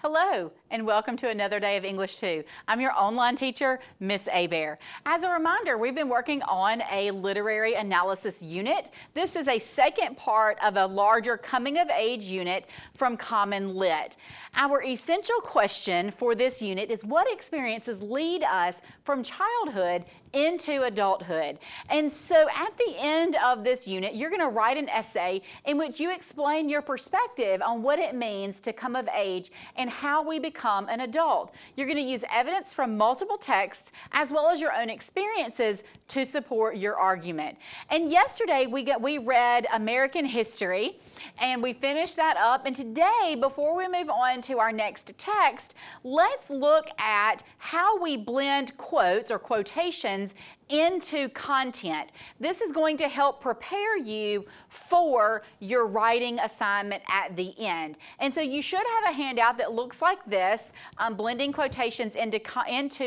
Hello, and welcome to another day of English 2. I'm your online teacher, Miss Abear. As a reminder, we've been working on a literary analysis unit. This is a second part of a larger coming of age unit from CommonLit. Our essential question for this unit is what experiences lead us from childhood into adulthood. And so at the end of this unit, you're going to write an essay in which you explain your perspective on what it means to come of age and how we become an adult. You're going to use evidence from multiple texts as well as your own experiences to support your argument. And yesterday we read American history and we finished that up. And today, before we move on to our next text, let's look at how we blend quotes or quotations into content. This is going to help prepare you for your writing assignment at the end. And so you should have a handout that looks like this, blending quotations into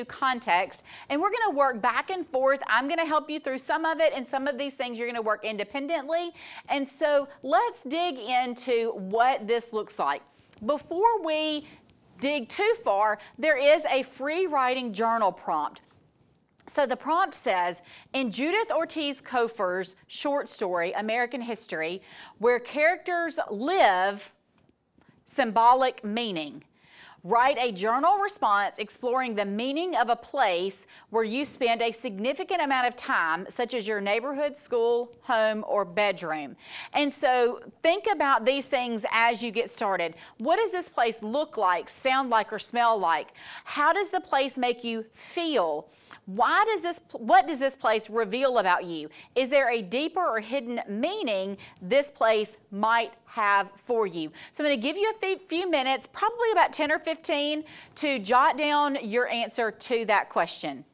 context. And we're going to work back and forth. I'm going to help you through some of it, and some of these things you're going to work independently. And so let's dig into what this looks like. Before we dig too far, there is a free writing journal prompt. So the prompt says, in Judith Ortiz Cofer's short story, American History, where characters live, symbolic meaning. Write a journal response exploring the meaning of a place where you spend a significant amount of time, such as your neighborhood, school, home, or bedroom. And so think about these things as you get started. What does this place look like, sound like, or smell like? How does the place make you feel? What does this place reveal about you? Is there a deeper or hidden meaning this place might have for you? So I'm going to give you a few minutes, probably about 10 or 15, to jot down your answer to that question.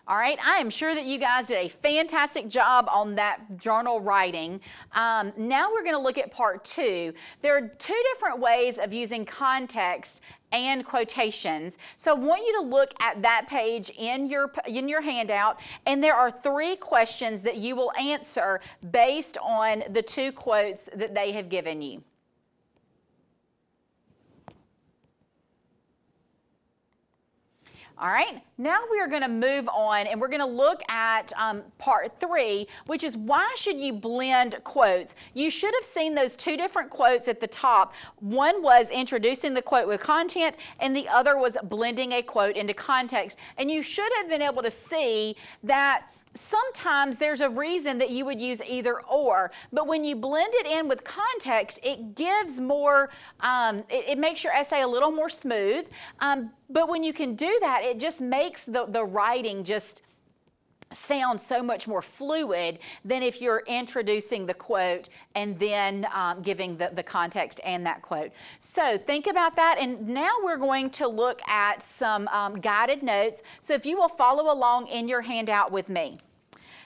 All right, I am sure that you guys did a fantastic job on that journal writing. Now we're going to look at part 2. There are 2 different ways of using context and quotations. So I want you to look at that page in your handout, and there are 3 questions that you will answer based on the 2 quotes that they have given you. All right, now we are going to move on and we're going to look at part 3, which is why should you blend quotes? You should have seen those 2 different quotes at the top. One was introducing the quote with content and the other was blending a quote into context. And you should have been able to see that sometimes there's a reason that you would use either or, but when you blend it in with context, it gives more, it makes your essay a little more smooth, but when you can do that, it just makes the writing just sound so much more fluid than if you're introducing the quote and then giving the context and that quote. So think about that, and now we're going to look at some guided notes. So if you will follow along in your handout with me.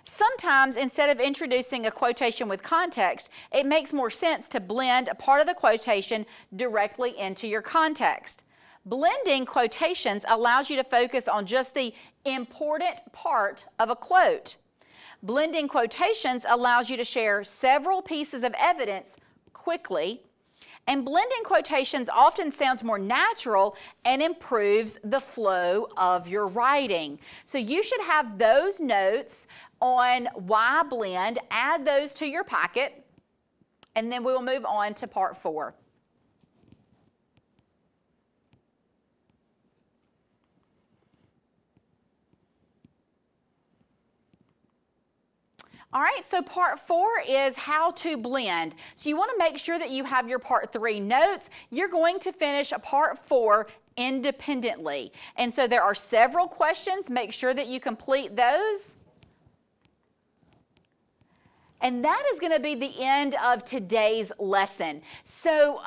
Sometimes, instead of introducing a quotation with context, it makes more sense to blend a part of the quotation directly into your context. Blending quotations allows you to focus on just the important part of a quote. Blending quotations allows you to share several pieces of evidence quickly. And blending quotations often sounds more natural and improves the flow of your writing. So you should have those notes on why blend, add those to your packet, and then we will move on to part 4. All right, so part 4 is how to blend. So you want to make sure that you have your part 3 notes. You're going to finish part 4 independently. And so there are several questions. Make sure that you complete those. And that is going to be the end of today's lesson. So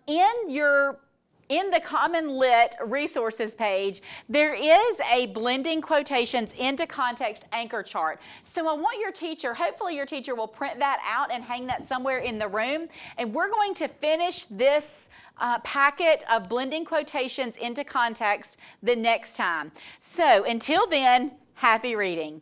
in the CommonLit resources page, there is a blending quotations into context anchor chart. So I want your teacher, hopefully your teacher will print that out and hang that somewhere in the room. And we're going to finish this packet of blending quotations into context the next time. So until then, happy reading.